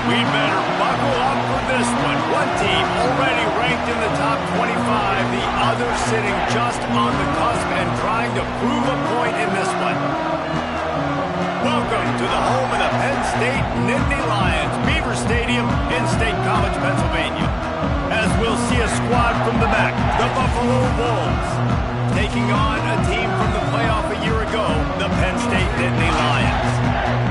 We better buckle up for this one. One team already ranked in the top 25, the other sitting just on the cusp and trying to prove a point in this one. Welcome to the home of the Penn State Nittany Lions, Beaver Stadium in State College, Pennsylvania. As we'll see a squad from the back, the Buffalo Bulls, taking on a team from the playoff a year ago, the Penn State Nittany Lions.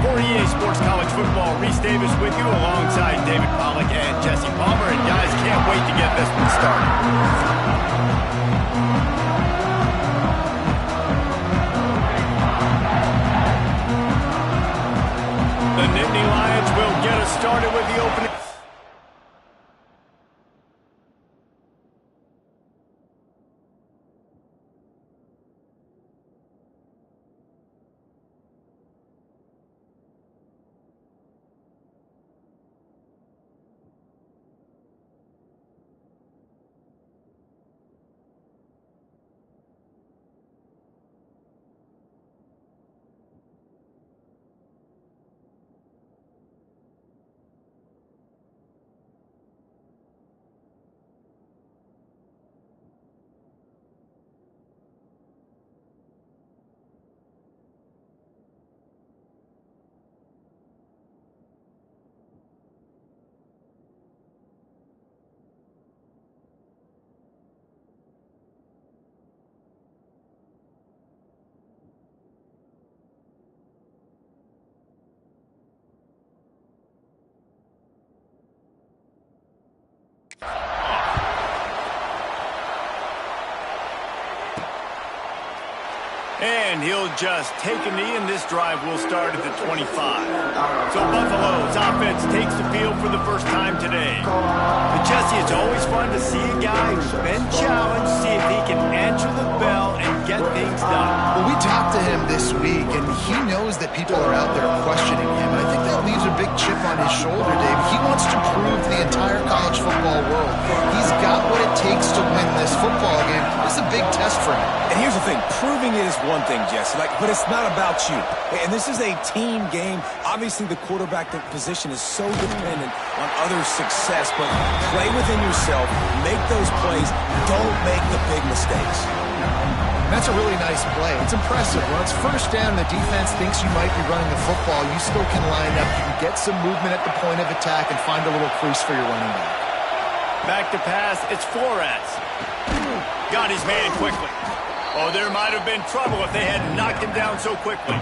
For EA Sports College Football, Reese Davis with you alongside David Pollack and Jesse Palmer. And guys, can't wait to get this one started. The Nittany Lions will get us started with the opening. And he'll just take a knee, and this drive will start at the 25. So Buffalo's offense takes the field for the first time today. But Jesse, it's always fun to see a guy who's been challenged, see if he can answer the bell and get things done. Well, we talked to him this week, and he knows that people are out there questioning him. And I think that leaves a big chip on his shoulder, Dave. He wants to prove to the entire college football world he's got what it takes to win this football game. This is a big test for him. And here's the thing, proving it is one thing, Jesse, but it's not about you. And this is a team game. Obviously, the quarterback position is so dependent on others' success, but play within yourself, make those plays, don't make the big mistakes. That's a really nice play. It's impressive. When it's first down, the defense thinks you might be running the football. You still can line up. You can get some movement at the point of attack and find a little crease for your running back. Back to pass, it's Flores. Got his man quickly. Oh, there might have been trouble if they hadn't knocked him down so quickly.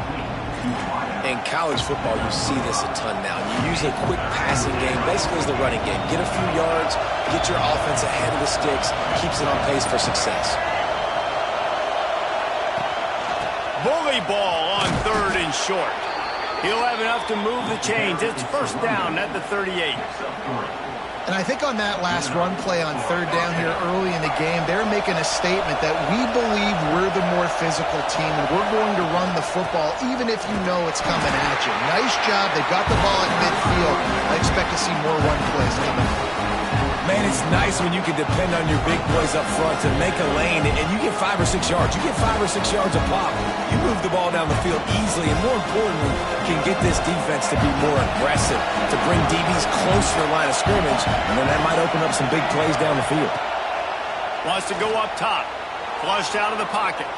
In college football, you see this a ton now. You use a quick passing game, basically as the running game. Get a few yards, get your offense ahead of the sticks, keeps it on pace for success. Bully ball on 3rd and short. He'll have enough to move the chains. It's first down at the 38. And I think on that last run play on 3rd down here early in the game, they're making a statement that we believe we're the more physical team and we're going to run the football even if you know it's coming at you. Nice job. They got the ball at midfield. I expect to see more run plays coming. Man, it's nice when you can depend on your big boys up front to make a lane, and you get 5 or 6 yards. You get 5 or 6 yards a pop. You move the ball down the field easily, and more importantly, can get this defense to be more aggressive, to bring DBs closer to the line of scrimmage, and then that might open up some big plays down the field. Wants to go up top. Flushed out of the pocket.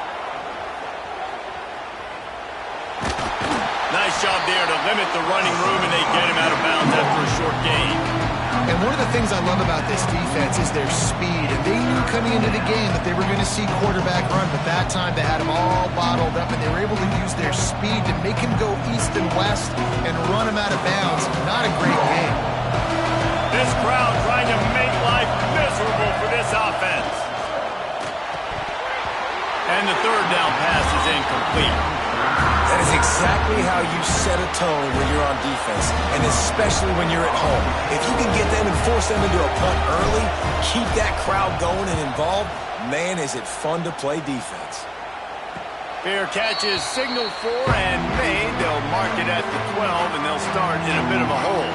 Nice job there to limit the running room, and they get him out of bounds after a short gain. And one of the things I love about this defense is their speed. And they knew coming into the game that they were going to see quarterback run, but that time they had him all bottled up, and they were able to use their speed to make him go east and west and run him out of bounds. Not a great game. This crowd trying to make life miserable for this offense. And the 3rd down pass is incomplete. That is exactly how you set a tone when you're on defense, and especially when you're at home. If you can get them and force them into a punt early, keep that crowd going and involved, man, is it fun to play defense. Fair catch is signaled for and made. They'll mark it at the 12, and they'll start in a bit of a hole.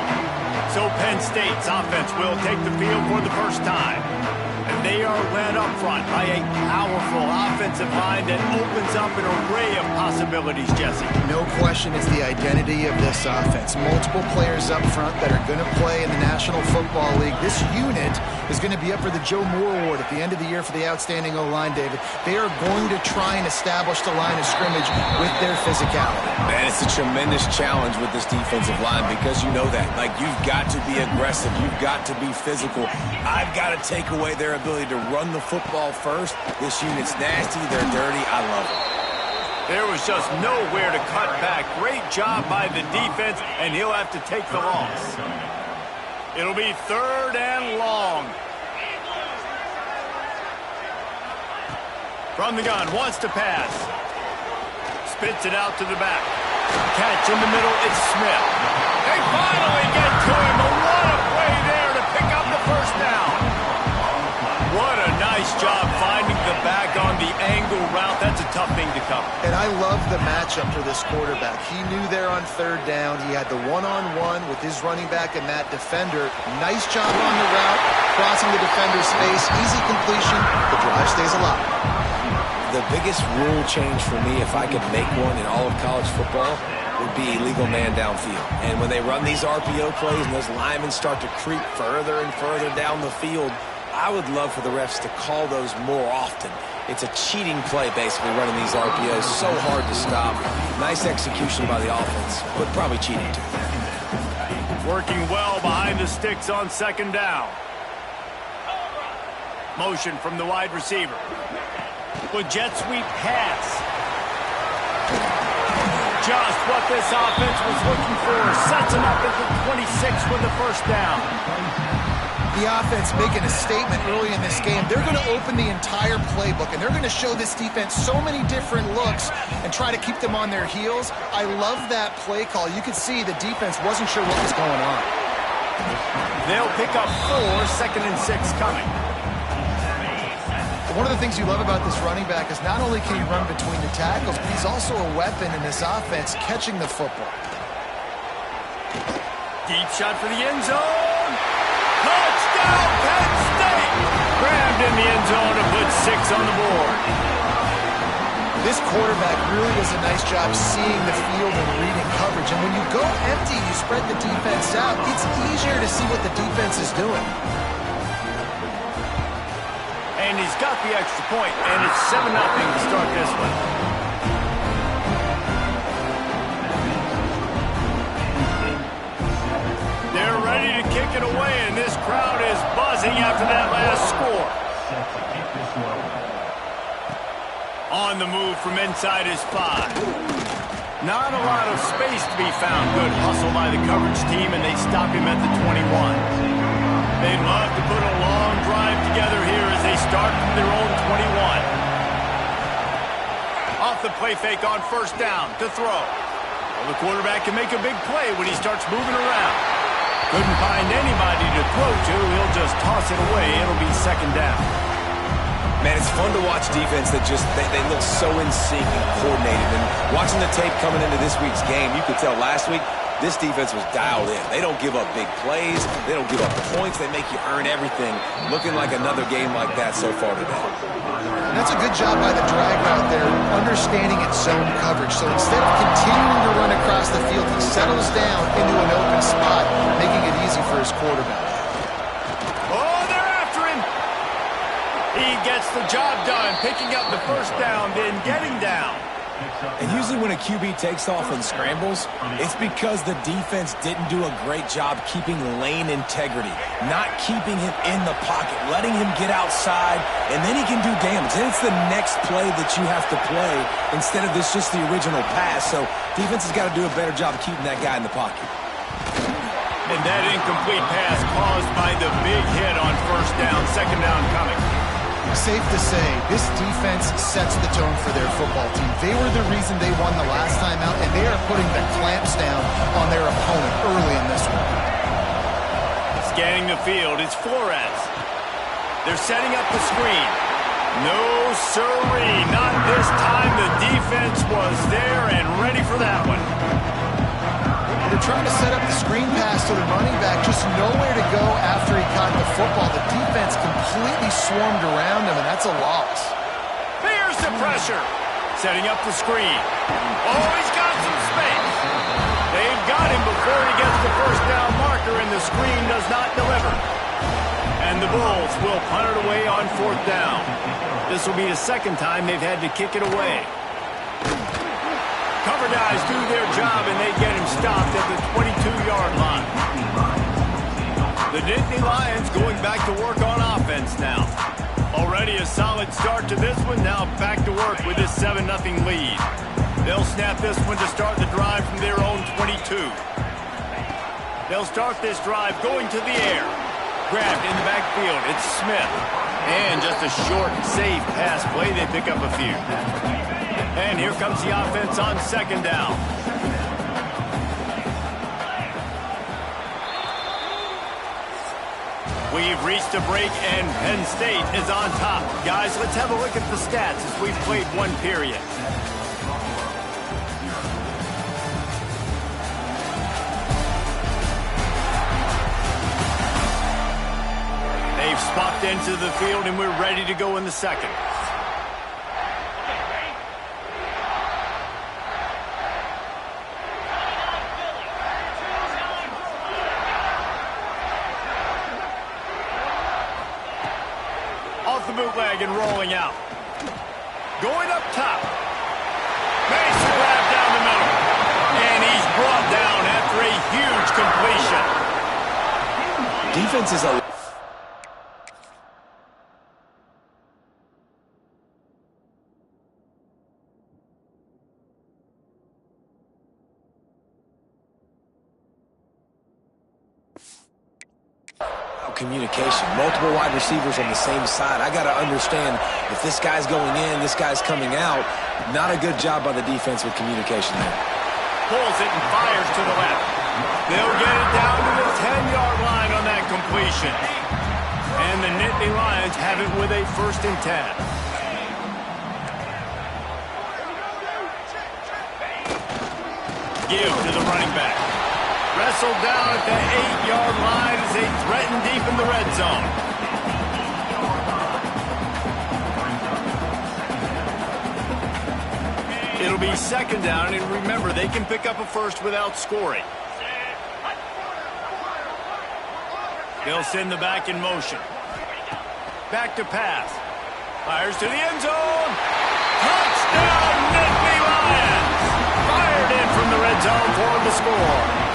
So Penn State's offense will take the field for the first time. And They are led up front by a powerful offensive line that opens up an array of possibilities, Jesse. No question it's the identity of this offense. Multiple players up front that are going to play in the National Football League. This unit is going to be up for the Joe Moore Award at the end of the year for the outstanding O-line, David. They are going to try and establish the line of scrimmage with their physicality. Man, it's a tremendous challenge with this defensive line because you know that. Like, you've got to be aggressive. You've got to be physical. I've got to take away their ability to run the football first. This unit's nasty. They're dirty. I love it. There was just nowhere to cut back. Great job by the defense, and he'll have to take the loss. It'll be 3rd and long. From the gun, wants to pass. Spits it out to the back. Catch in the middle, it's Smith. They finally get to him. What a play there to pick up the first down. What a nice job finding the back on the angle route. That's a tough thing to cover. And I love the matchup for this quarterback. He knew there on 3rd down. He had the one-on-one with his running back and that defender. Nice job on the route, crossing the defender's face. Easy completion. The drive stays alive. The biggest rule change for me, if I could make one in all of college football, would be illegal man downfield. And when they run these RPO plays and those linemen start to creep further and further down the field, I would love for the refs to call those more often. It's a cheating play, basically, running these RPOs. So hard to stop. Nice execution by the offense, but probably cheating too. Working well behind the sticks on 2nd down. Motion from the wide receiver. With jet sweep pass. Just what this offense was looking for. Sets him up at the 26 with the first down. The offense making a statement early in this game. They're going to open the entire playbook, and they're going to show this defense so many different looks and try to keep them on their heels. I love that play call. You could see the defense wasn't sure what was going on. They'll pick up 4, 2nd and 6 coming. One of the things you love about this running back is not only can he run between the tackles, but he's also a weapon in this offense catching the football. Deep shot for the end zone. Touchdown, Penn State! Grabbed in the end zone to put 6 on the board. This quarterback really does a nice job seeing the field and reading coverage. And when you go empty, you spread the defense out. It's easier to see what the defense is doing. And he's got the extra point, and it's 7-0 to start this one. They're ready to kick it away, and this crowd is buzzing after that last score. On the move from inside his 5. Not a lot of space to be found. Good hustle by the coverage team, and they stop him at the 21. They'd love to put a long drive together here as they start from their own 21. Off the play fake on 1st down to throw. Well, the quarterback can make a big play when he starts moving around. Couldn't find anybody to throw to. He'll just toss it away. It'll be 2nd down. Man, it's fun to watch defense that just, they look so in sync and coordinated. And watching the tape coming into this week's game, you could tell last week, this defense was dialed in. They don't give up big plays. They don't give up points. They make you earn everything. Looking like another game like that so far today. That's a good job by the drag route there, understanding its zone coverage. So instead of continuing to run across the field, he settles down into an open spot, making it easy for his quarterback. Oh, they're after him. He gets the job done, picking up the first down, then getting down. And usually when a QB takes off and scrambles, it's because the defense didn't do a great job keeping lane integrity, not keeping him in the pocket, letting him get outside, and then he can do damage. And it's the next play that you have to play instead of this just the original pass. So defense has got to do a better job of keeping that guy in the pocket. And that incomplete pass caused by the big hit on 1st down, 2nd down coming. Safe to say, this defense sets the tone for their football team. They were the reason they won the last time out, and they are putting the clamps down on their opponent early in this one. Scanning the field, it's Flores. They're setting up the screen. No siree, not this time. The defense was there and ready for that one. They're trying to set up the screen pass to the running back, just nowhere to go after he caught the football. The defense completely swarmed around him, and that's a loss. Here's the pressure. Setting up the screen. Oh, he's got some space. They've got him before he gets the first down marker, and the screen does not deliver. And the Bulls will punt it away on 4th down. This will be the second time they've had to kick it away. Cover guys do their job, and they get him stopped at the 22-yard line. The Nittany Lions going back to work on offense now. Already a solid start to this one. Now back to work with this 7-0 lead. They'll snap this one to start the drive from their own 22. They'll start this drive going to the air. Grabbed in the backfield. It's Smith. And just a short, safe pass play. They pick up a few. And here comes the offense on 2nd down. We've reached a break, and Penn State is on top. Guys, let's have a look at the stats as we've played one period. They've swapped into the field, and we're ready to go in the second. Bootleg and rolling out. Going up top. Makes the grab down the middle. And he's brought down after a huge completion. Defense is a... communication. Multiple wide receivers on the same side. I got to understand if this guy's going in, this guy's coming out. Not a good job by the defense with communication there. Pulls it and fires to the left. They'll get it down to the 10-yard line on that completion. And the Nittany Lions have it with a 1st and 10. Give to the running back. Wrestled down at the 8-yard line as they threaten deep in the red zone. It'll be 2nd down, and remember, they can pick up a first without scoring. They'll send the back in motion. Back to pass. Fires to the end zone. Touchdown, Nittany Lions! Fired in from the red zone for the score.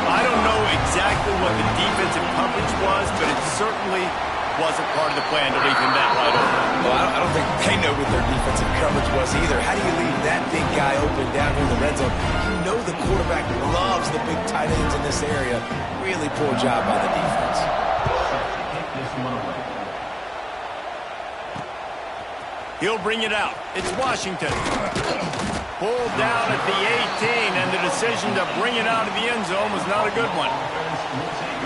I don't know exactly what the defensive coverage was, but it certainly wasn't part of the plan to leave him that wide open. Well, I don't think they know what their defensive coverage was either. How do you leave that big guy open down here in the red zone? You know the quarterback loves the big tight ends in this area. Really poor job by the defense. He'll bring it out. It's Washington. Pulled down at the 18, and the decision to bring it out of the end zone was not a good one.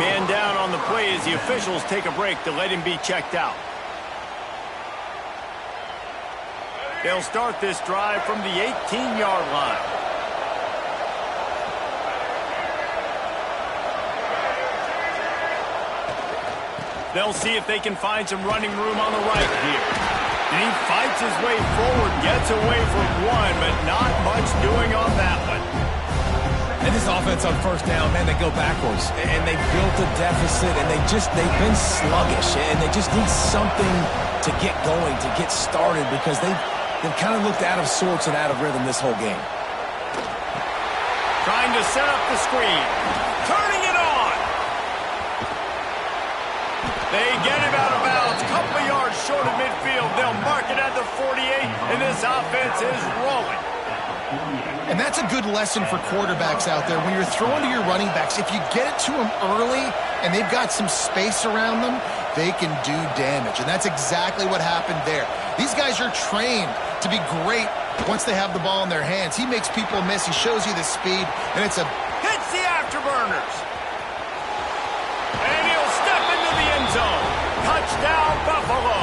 Man down on the play as the officials take a break to let him be checked out. They'll start this drive from the 18-yard line. They'll see if they can find some running room on the right here. And he fights his way forward, gets away from one, but not much doing on that one. And this offense on 1st down, man, they go backwards. And they built a deficit, and they've been sluggish. And they just need something to get going, to get started, because they've kind of looked out of sorts and out of rhythm this whole game. Trying to set up the screen. Turning it on. They get him out of bounds. Couple yards short of midfield. They'll mark it at the 48, and this offense is rolling. And that's a good lesson for quarterbacks out there. When you're throwing to your running backs, if you get it to them early and they've got some space around them, they can do damage. And that's exactly what happened there. These guys are trained to be great once they have the ball in their hands. He makes people miss. He shows you the speed, and it's a... Hits the afterburners. And he'll step into the end zone. Touchdown, Buffalo.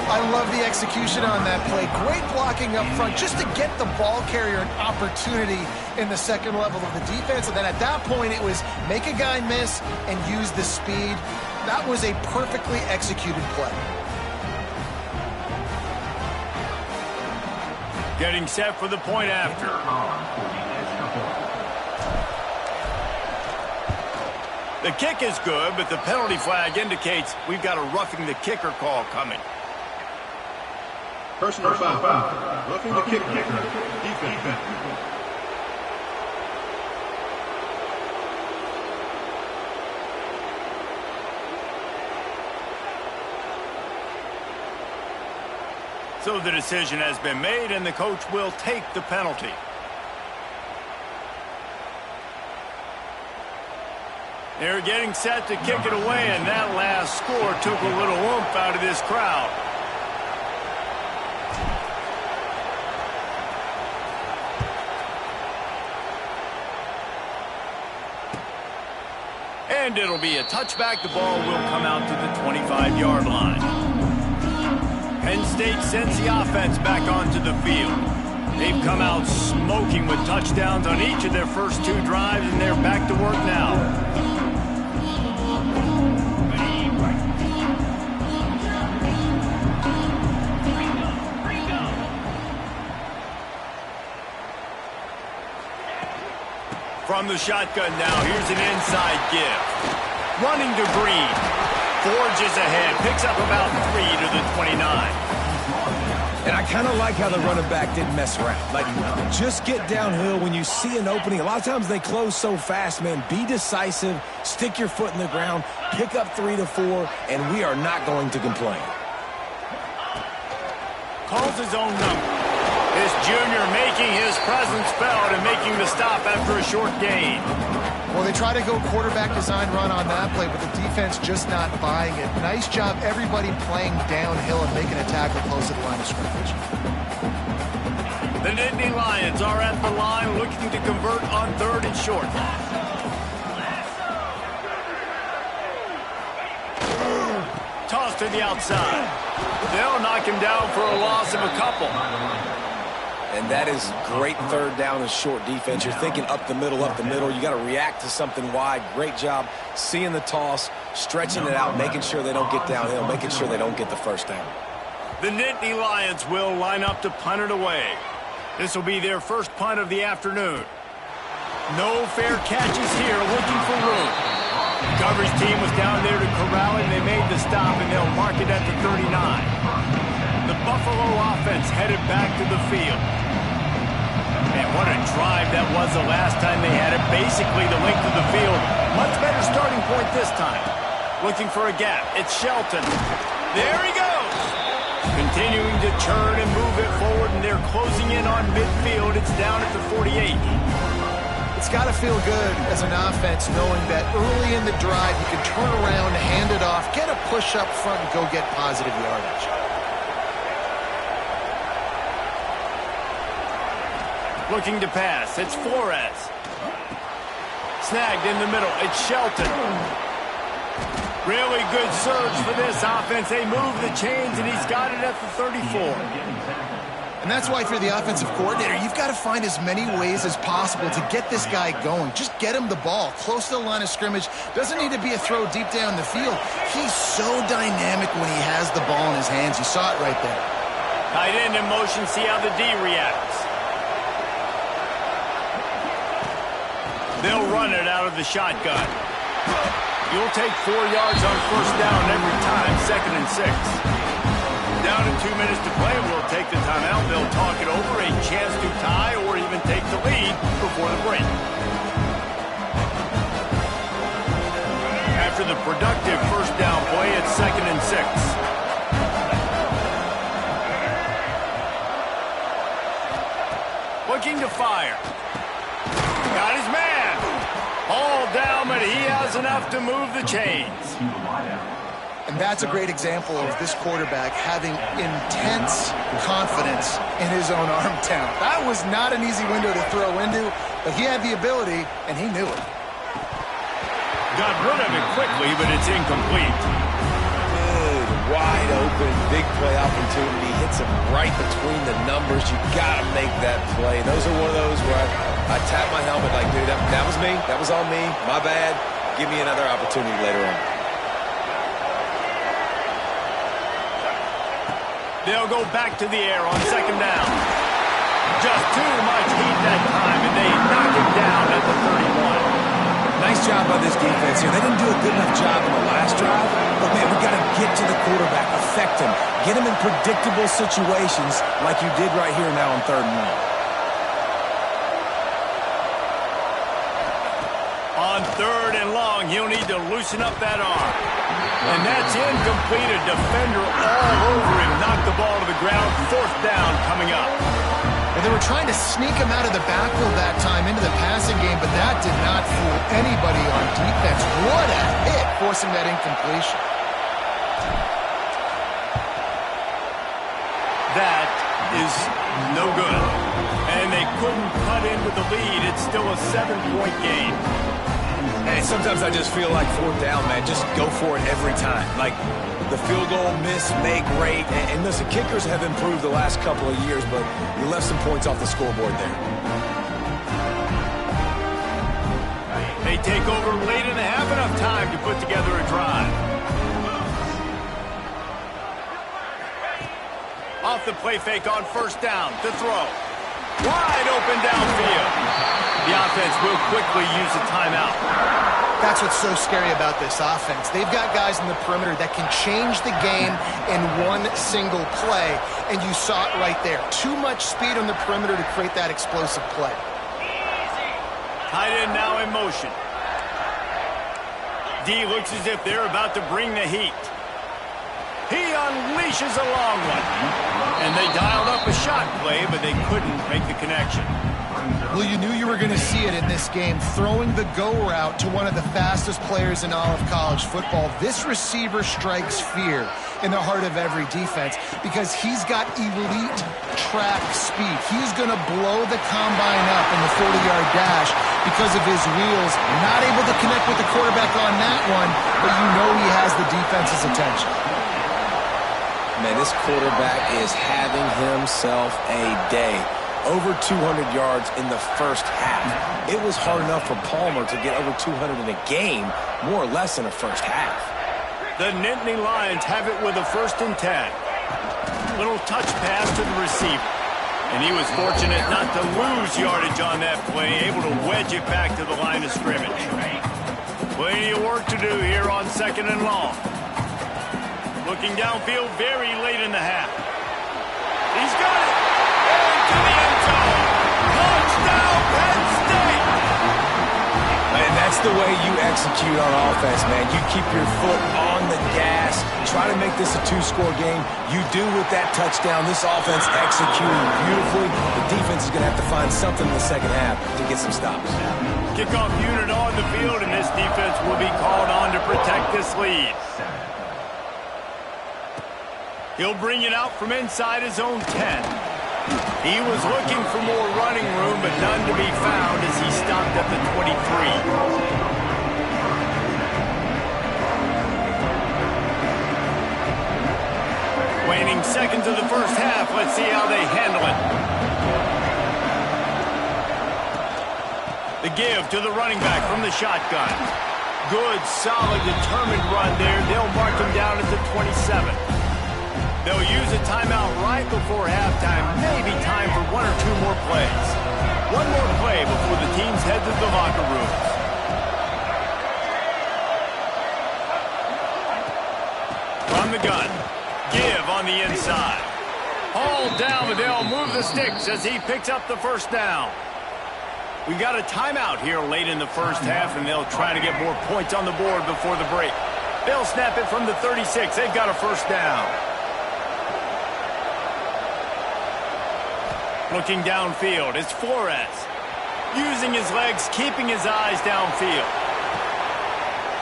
I love the execution on that play. Great blocking up front just to get the ball carrier an opportunity in the second level of the defense. And then at that point, it was make a guy miss and use the speed. That was a perfectly executed play. Getting set for the point after. The kick is good, but the penalty flag indicates we've got a roughing the kicker call coming. Personal foul. Roughing the kicker. Defense. So the decision has been made, and the coach will take the penalty. They're getting set to kick it away, and that last score took a little oomph out of this crowd. And it'll be a touchback. The ball will come out to the 25-yard line. Penn State sends the offense back onto the field. They've come out smoking with touchdowns on each of their first 2 drives, and they're back to work now. From the shotgun now, here's an inside give. Running to Green. Forges ahead, picks up about 3 to the 29. And I kind of like how the running back didn't mess around. Like, just get downhill when you see an opening. A lot of times they close so fast, man. Be decisive, stick your foot in the ground, pick up 3 to 4, and we are not going to complain. Calls his own number. This junior making his presence felt and making the stop after a short gain. Well, they try to go quarterback design run on that play, but the defense just not buying it. Nice job, everybody playing downhill and making a tackle close to the line of scrimmage. The Nittany Lions are at the line looking to convert on 3rd and short. Toss to the outside. They'll knock him down for a loss of a couple. And that is great 3rd down and short defense. You're thinking up the middle. You got to react to something wide. Great job seeing the toss, stretching it out, making sure they don't get downhill, making sure they don't get the first down. The Nittany Lions will line up to punt it away. This will be their first punt of the afternoon. No fair catches here, looking for room. The coverage team was down there to corral it, and they made the stop, and they'll mark it at the 39. The Buffalo offense headed back to the field. And what a drive that was the last time they had it. Basically the length of the field. Much better starting point this time. Looking for a gap. It's Shelton. There he goes. Continuing to turn and move it forward, and they're closing in on midfield. It's down at the 48. It's got to feel good as an offense knowing that early in the drive you can turn around, hand it off, get a push up front, and go get positive yardage. Looking to pass. It's Flores. Snagged in the middle. It's Shelton. Really good surge for this offense. They move the chains, and he's got it at the 34. And that's why if you're the offensive coordinator, you've got to find as many ways as possible to get this guy going. Just get him the ball close to the line of scrimmage. Doesn't need to be a throw deep down the field. He's so dynamic when he has the ball in his hands. You saw it right there. Tight end in motion. See how the D reacts. They'll run it out of the shotgun. You'll take 4 yards on 1st down every time, 2nd and 6. Down to 2 minutes to play. We'll take the timeout. They'll talk it over, a chance to tie or even take the lead before the break. After the productive 1st down play, it's 2nd and 6. Looking to fire. Got his man. All down, but he has enough to move the chains. And that's a great example of this quarterback having intense confidence in his own arm talent. That was not an easy window to throw into, but he had the ability, and he knew it. Got rid of it quickly, but it's incomplete. Good, wide open, big play opportunity. Hits him right between the numbers. You got to make that play. Those are one of those where I tap my helmet like, dude, that was me. That was on me. My bad. Give me another opportunity later on. They'll go back to the air on second down. Just too much heat that time, and they knock him down at the 31. Nice job by this defense here. They didn't do a good enough job in the last drive, but, man, we got to get to the quarterback, affect him, get him in predictable situations like you did right here now on 3rd and 1. On 3rd and long, he'll need to loosen up that arm. And that's incomplete. A defender all over him. Knocked the ball to the ground. 4th down coming up. Well, they were trying to sneak him out of the backfield that time into the passing game, but that did not fool anybody on defense. What a hit, forcing that incompletion. That is no good. And they couldn't cut into the lead. It's still a 7-point game. Hey, sometimes I just feel like 4th down, man. Just go for it every time. Like the field goal miss, make great. And listen, kickers have improved the last couple of years, but you left some points off the scoreboard there. They take over late in the half, enough time to put together a drive. Off the play fake on 1st down to throw. Wide open downfield. The offense will quickly use a timeout. That's what's so scary about this offense. They've got guys in the perimeter that can change the game in one single play, and you saw it right there. Too much speed on the perimeter to create that explosive play. Tight end now in motion. D looks as if they're about to bring the heat. He unleashes a long one. And they dialed up a shot play, but they couldn't make the connection. Well, you knew you were going to see it in this game, throwing the go route to one of the fastest players in all of college football. This receiver strikes fear in the heart of every defense because he's got elite track speed. He's going to blow the combine up in the 40-yard dash because of his wheels. Not able to connect with the quarterback on that one, but you know he has the defense's attention. Man, this quarterback is having himself a day. Over 200 yards in the first half. It was hard enough for Palmer to get over 200 in a game, more or less in a first half. The Nittany Lions have it with a 1st and 10. Little touch pass to the receiver. And he was fortunate not to lose yardage on that play, able to wedge it back to the line of scrimmage. Plenty of work to do here on 2nd and long. Looking downfield very late in the half. He's got it. To the end zone. Touchdown, Penn State. Man, that's the way you execute on offense, man. You keep your foot on the gas. Try to make this a 2-score game. You do with that touchdown. This offense executing beautifully. The defense is going to have to find something in the second half to get some stops. Kickoff unit on the field, and this defense will be called on to protect this lead. He'll bring it out from inside his own 10. He was looking for more running room, but none to be found as he stopped at the 23. Waning seconds of the first half. Let's see how they handle it. The give to the running back from the shotgun. Good, solid, determined run there. They'll mark him down at the 27. They'll use a timeout right before halftime. Maybe time for 1 or 2 more plays. One more play before the teams head to the locker rooms. From the gun. Give on the inside. Hauled down, but they'll move the sticks as he picks up the 1st down. We got a timeout here late in the first half, and they'll try to get more points on the board before the break. They'll snap it from the 36. They've got a 1st down. Looking downfield, it's Flores. Using his legs, keeping his eyes downfield.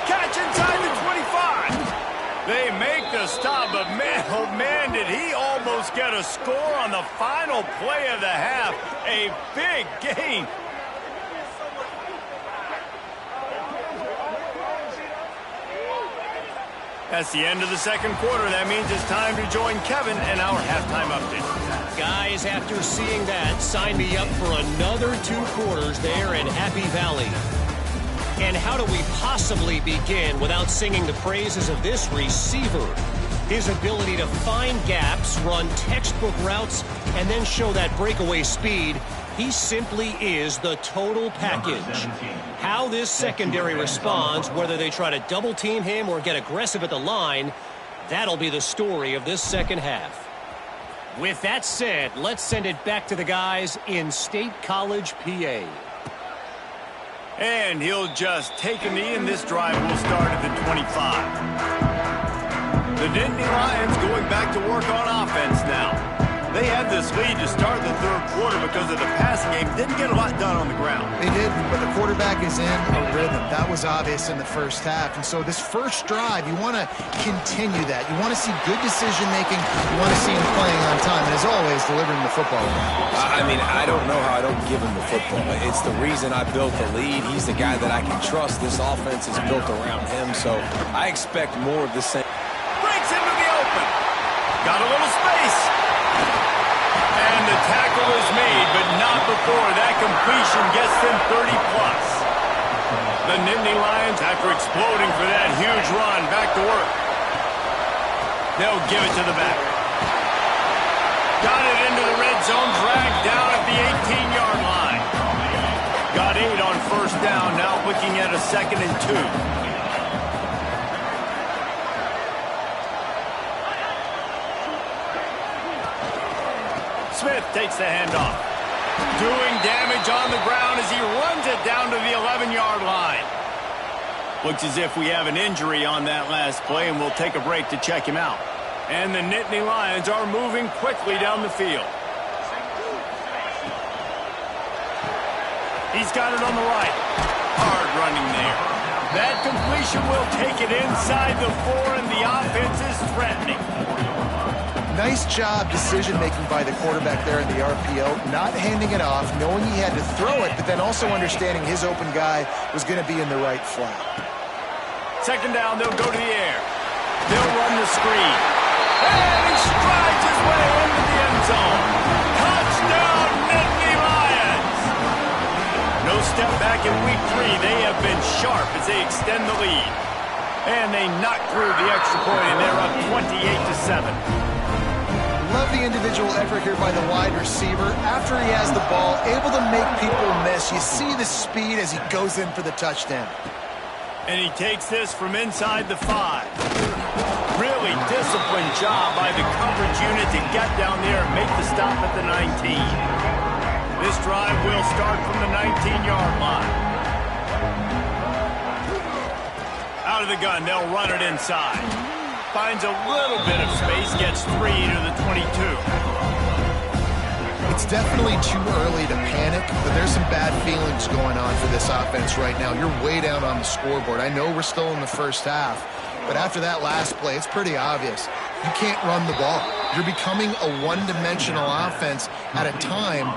Catch inside the 25. They make the stop, but man, oh man, did he almost get a score on the final play of the half. A big gain. That's the end of the 2nd quarter. That means it's time to join Kevin in our halftime update. Guys, after seeing that, sign me up for another 2 quarters there in Happy Valley. And how do we possibly begin without singing the praises of this receiver? His ability to find gaps, run textbook routes, and then show that breakaway speed, he simply is the total package. How this secondary responds, whether they try to double-team him or get aggressive at the line, that'll be the story of this second half. With that said, let's send it back to the guys in State College, PA. And he'll just take a knee, and this drive will start at the 25. The Nittany Lions going back to work on offense now. They had this lead to start the third quarter because of the passing game. Didn't get a lot done on the ground. They didn't, but the quarterback is in a rhythm. That was obvious in the first half. And so this first drive, you want to continue that. You want to see good decision-making. You want to see him playing on time. And as always, delivering the football. I mean, I don't know how I don't give him the football. It's the reason I built the lead. He's the guy that I can trust. This offense is built around him. So I expect more of the same. Breaks into the open. Got a little space. And the tackle is made, but not before that completion gets them 30-plus. The Nittany Lions, after exploding for that huge run, back to work. They'll give it to the back. Got it into the red zone, dragged down at the 18-yard line. Got 8 on first down, now looking at a 2nd and 2. Smith takes the handoff. Doing damage on the ground as he runs it down to the 11-yard line. Looks as if we have an injury on that last play, and we'll take a break to check him out. And the Nittany Lions are moving quickly down the field. He's got it on the right. Hard running there. That completion will take it inside the 4, and the offense is threatening. Nice job decision-making by the quarterback there in the RPO, not handing it off, knowing he had to throw it, but then also understanding his open guy was going to be in the right flat. 2nd down, they'll go to the air. They'll run the screen. And he strides his way into the end zone. Touchdown, Nittany Lions! No step back in week 3. They have been sharp as they extend the lead. And they knock through the extra point, and they're up 28-7. Love the individual effort here by the wide receiver. After he has the ball, able to make people miss. You see the speed as he goes in for the touchdown. And he takes this from inside the 5. Really disciplined job by the coverage unit to get down there and make the stop at the 19. This drive will start from the 19-yard line. Out of the gun, they'll run it inside. Finds a little bit of space, gets 3 to the 22. It's definitely too early to panic, but there's some bad feelings going on for this offense right now. You're way down on the scoreboard. I know we're still in the first half, but after that last play, it's pretty obvious. You can't run the ball. You're becoming a one-dimensional offense at a time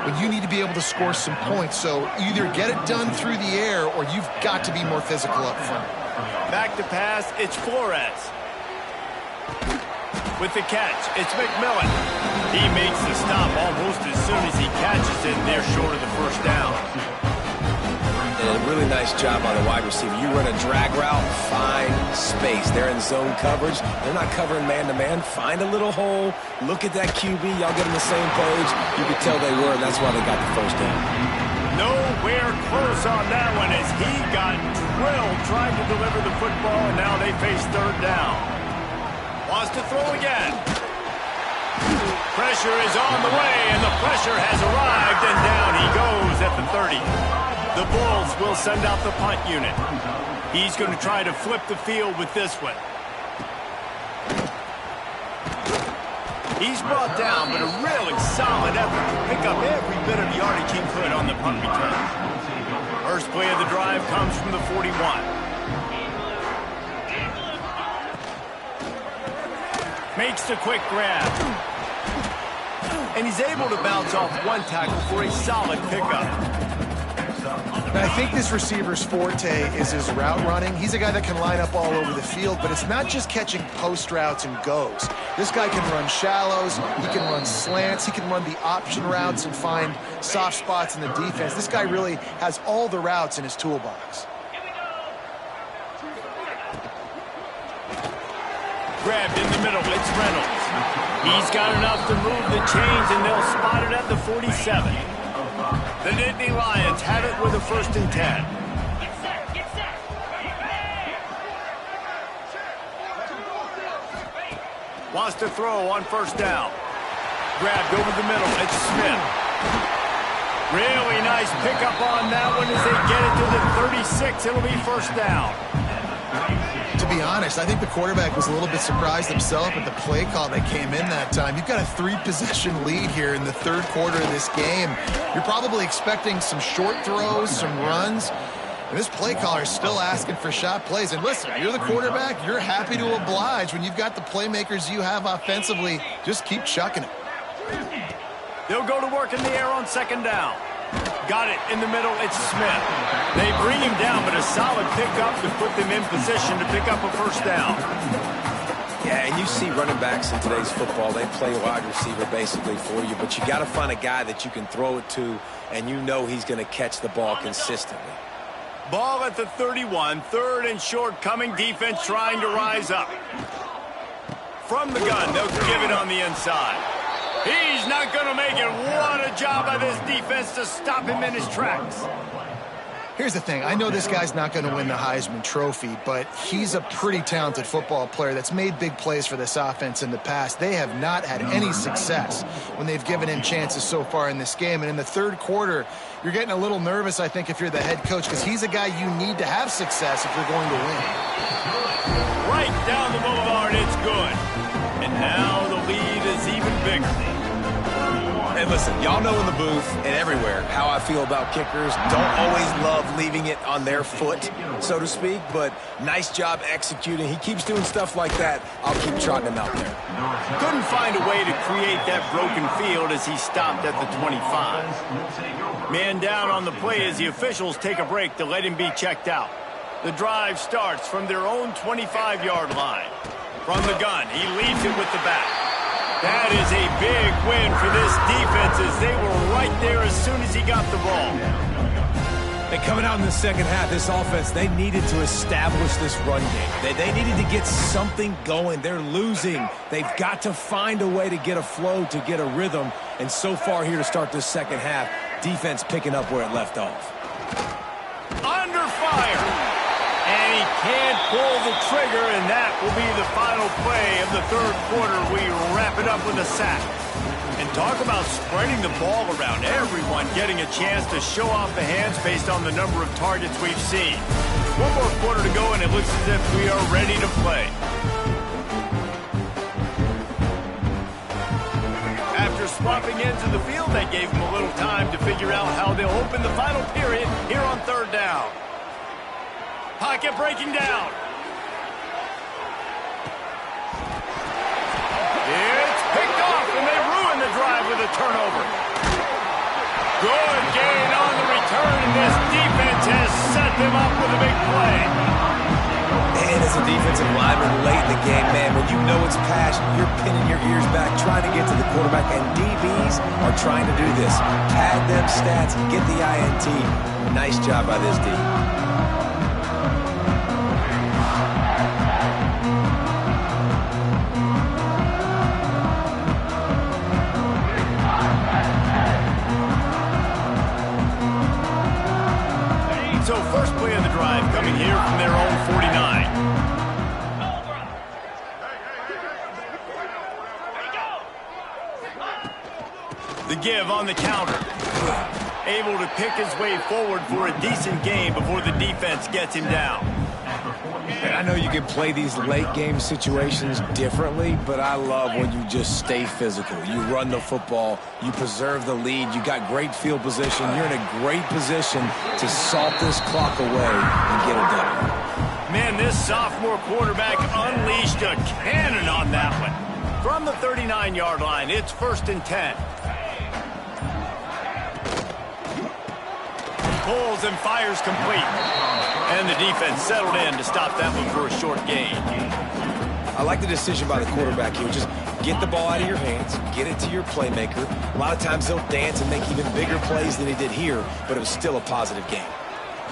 when you need to be able to score some points. So either get it done through the air or you've got to be more physical up front. Back to pass, it's Flores. With the catch, it's McMillan. He makes the stop almost as soon as he catches it, and they're short of the first down. And a really nice job by the wide receiver. You run a drag route, find space. They're in zone coverage. They're not covering man-to-man. Find a little hole. Look at that QB. Y'all get on the same page. You could tell they were, and that's why they got the first down. Nowhere close on that one as he got drilled trying to deliver the football, and now they face 3rd down. Wants to throw again. Pressure is on the way, and the pressure has arrived, and down he goes at the 30. The Bulls will send out the punt unit. He's going to try to flip the field with this one. He's brought down, but a really solid effort to pick up every bit of yardage he could on the punt return. First play of the drive comes from the 41. Makes the quick grab. And he's able to bounce off one tackle for a solid pickup. And I think this receiver's forte is his route running. He's a guy that can line up all over the field, but it's not just catching post routes and goes. This guy can run shallows, he can run slants, he can run the option routes and find soft spots in the defense. This guy really has all the routes in his toolbox. Grabbed in the middle. It's Reynolds. He's got enough to move the chains, and they'll spot it at the 47. The Nittany Lions have it with a 1st and 10. Wants to throw on 1st down. Grabbed over the middle. It's Smith. Really nice pickup on that one as they get it to the 36. It'll be 1st down. To be honest, I think the quarterback was a little bit surprised himself at the play call that came in that time. You've got a 3-possession lead here in the 3rd quarter of this game. You're probably expecting some short throws, some runs. And this play caller is still asking for shot plays. And listen, you're the quarterback. You're happy to oblige when you've got the playmakers you have offensively. Just keep chucking it. They'll go to work in the air on 2nd down. Got it in the middle. It's Smith. They bring him down, but a solid pickup to put them in position to pick up a 1st down. Yeah, and you see running backs in today's football, they play wide receiver basically for you, but you got to find a guy that you can throw it to, and you know he's going to catch the ball consistently. Ball at the 31, 3rd and short coming. Defense trying to rise up. From the gun, they'll give it on the inside. He's not going to make it. What a job by this defense to stop him in his tracks. Here's the thing. I know this guy's not going to win the Heisman Trophy, but he's a pretty talented football player that's made big plays for this offense in the past. They have not had any success when they've given him chances so far in this game. And in the 3rd quarter, you're getting a little nervous, I think, if you're the head coach, because he's a guy you need to have success if you're going to win. Right down the boulevard, it's good. And now the lead is even bigger. And listen, y'all know in the booth and everywhere how I feel about kickers. Don't always love leaving it on their foot, so to speak, but nice job executing. He keeps doing stuff like that. I'll keep trotting him out there. Couldn't find a way to create that broken field as he stopped at the 25. Man down on the play as the officials take a break to let him be checked out. The drive starts from their own 25-yard line. From the gun, he leads it with the back. That is a big win for this defense as they were right there as soon as he got the ball. And coming out in the 2nd half, this offense, they needed to establish this run game. They needed to get something going. They're losing. They've got to find a way to get a flow, to get a rhythm. And so far here to start this 2nd half, defense picking up where it left off. Under fire. And he can't pull the trigger, and that will be the final play of the 3rd quarter. We wrap it up with a sack. And talk about spreading the ball around. Everyone getting a chance to show off the hands based on the number of targets we've seen. 1 more quarter to go, and it looks as if we are ready to play. After swapping ends of the field, that gave them a little time to figure out how they'll open the final period here on 3rd down. Pocket breaking down. It's picked off, and they ruin the drive with a turnover. Good gain on the return, and this defense has set them up with a big play. And as a defensive lineman late in the game, man, when you know it's passion, you're pinning your ears back, trying to get to the quarterback, and DBs are trying to do this. Pad them stats, get the INT. Nice job by this D. So first play of the drive coming here from their own 49. The give on the counter. Able to pick his way forward for a decent gain before the defense gets him down. And I know you can play these late game situations differently, but I love when you just stay physical. You run the football, you preserve the lead, you got great field position, you're in a great position to salt this clock away and get it done. Man, this sophomore quarterback unleashed a cannon on that one. From the 39-yard line, it's 1st and 10. Pulls and fires complete. And the defense settled in to stop that one for a short gain. I like the decision by the quarterback here. Just get the ball out of your hands, get it to your playmaker. A lot of times they'll dance and make even bigger plays than he did here, but it was still a positive game.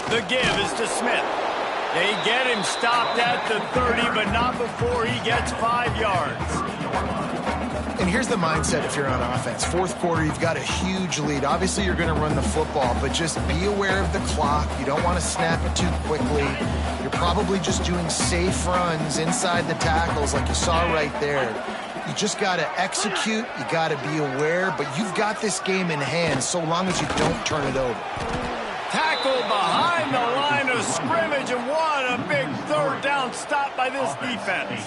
The give is to Smith. They get him stopped at the 30, but not before he gets 5 yards. And here's the mindset if you're on offense. Fourth quarter, you've got a huge lead. Obviously, you're going to run the football, but just be aware of the clock. You don't want to snap it too quickly. You're probably just doing safe runs inside the tackles like you saw right there. You just got to execute. You got to be aware, but you've got this game in hand so long as you don't turn it over. Tackle behind the line of scrimmage, and what a big third down stop by this defense.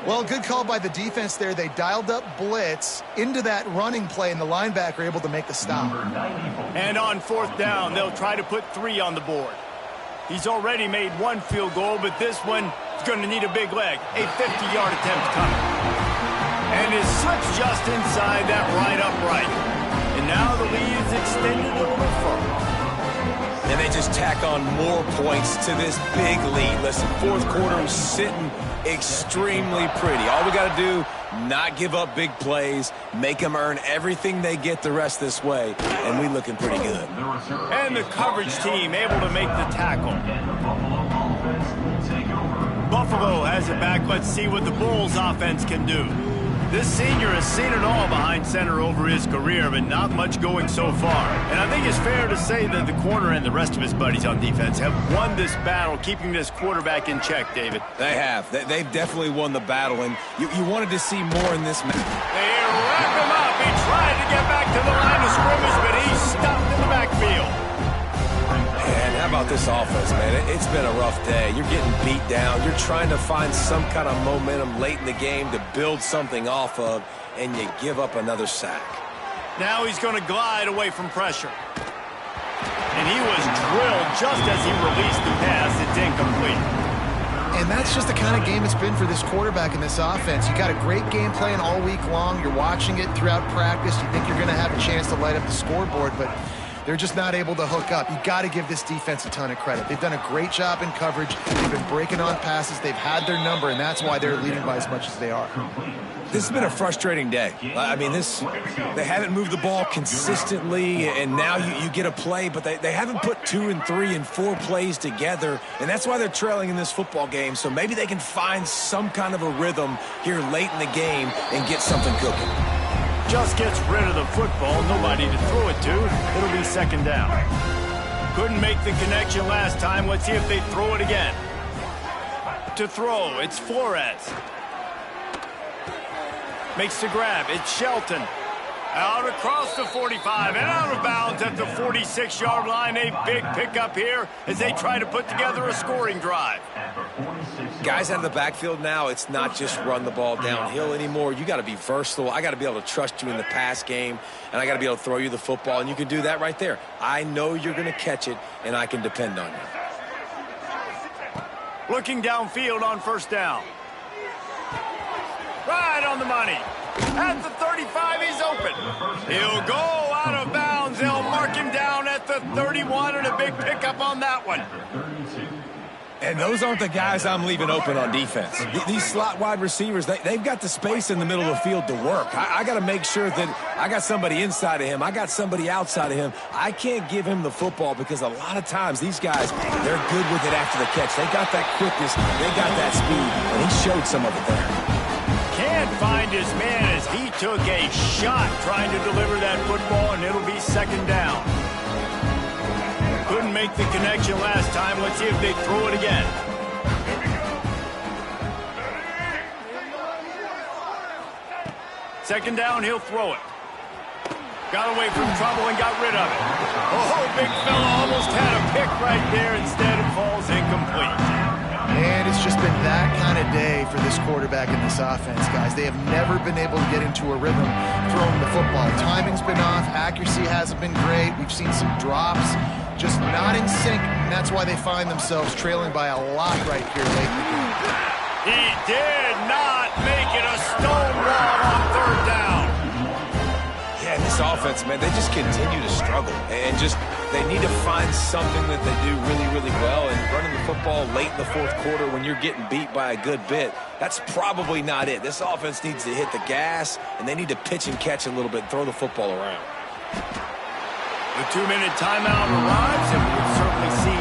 Well, good call by the defense there. They dialed up blitz into that running play, and the linebacker able to make the stop. And on fourth down, they'll try to put 3 on the board. He's already made 1 field goal, but this one is going to need a big leg. A 50-yard attempt coming. And it slips just inside that right upright. And now the lead is extended a little bit further. And they just tack on more points to this big lead. Listen, fourth quarter is sitting extremely pretty. All we got to do, not give up big plays, make them earn everything they get the rest this way, and we looking pretty good. And the coverage team able to make the tackle. Buffalo has it back. Let's see what the Bulls offense can do. This senior has seen it all behind center over his career, but not much going so far. And I think it's fair to say that the corner and the rest of his buddies on defense have won this battle, keeping this quarterback in check, David. They have. They've definitely won the battle, and you wanted to see more in this match. They wrap him up. He tried to get back to the line of scrimmage, but he's stopped in the backfield. And how about this offense, man? It's been a rough day. You're getting beat down. You're trying to find some kind of momentum late in the game to build something off of, and you give up another sack. Now he's going to glide away from pressure. And he was drilled just as he released the pass. It's incomplete. And that's just the kind of game it's been for this quarterback in this offense. You got a great game plan all week long. You're watching it throughout practice. You think you're going to have a chance to light up the scoreboard, but they're just not able to hook up. You got to give this defense a ton of credit. They've done a great job in coverage. They've been breaking on passes. They've had their number, and that's why they're leading by as much as they are. This has been a frustrating day. I mean, they haven't moved the ball consistently, and now you get a play, but they haven't put 2 and 3 and 4 plays together, and that's why they're trailing in this football game. So maybe they can find some kind of a rhythm here late in the game and get something cooking. Just gets rid of the football, nobody to throw it to. It'll be second down. Couldn't make the connection last time. Let's see if they throw it again. To throw, it's Flores. Makes the grab, it's Shelton. Out across the 45 and out of bounds at the 46-yard line. A big pickup here as they try to put together a scoring drive. Guys out of the backfield now, it's not just run the ball downhill anymore. You got to be versatile. I got to be able to trust you in the pass game, and I got to be able to throw you the football, and you can do that right there. I know you're going to catch it, and I can depend on you. Looking downfield on first down. Right on the money. At the 35, he's open. He'll go out of bounds. They'll mark him down at the 31, and a big pickup on that one. And those aren't the guys I'm leaving open on defense. These slot wide receivers, they've got the space in the middle of the field to work. I got to make sure that I got somebody inside of him. I got somebody outside of him. I can't give him the football because a lot of times these guys, they're good with it after the catch. They got that quickness. They got that speed, and he showed some of it there. Can't find his man as he took a shot trying to deliver that football, and it'll be second down. Couldn't make the connection last time. Let's see if they throw it again. Second down, he'll throw it. Got away from trouble and got rid of it. Oh, big fella almost had a pick right there. Instead, it falls incomplete. And it's just been that kind of day for this quarterback in this offense, guys. They have never been able to get into a rhythm throwing the football. Timing's been off. Accuracy hasn't been great. We've seen some drops, just not in sync, and that's why they find themselves trailing by a lot right here late in the game. He did not make it a stonewall on third down. Yeah, this offense, man, they just continue to struggle. And just, they need to find something that they do really, really well. And running the football late in the fourth quarter when you're getting beat by a good bit, that's probably not it. This offense needs to hit the gas, and they need to pitch and catch a little bit and throw the football around. The 2-minute timeout arrives, and we'll certainly see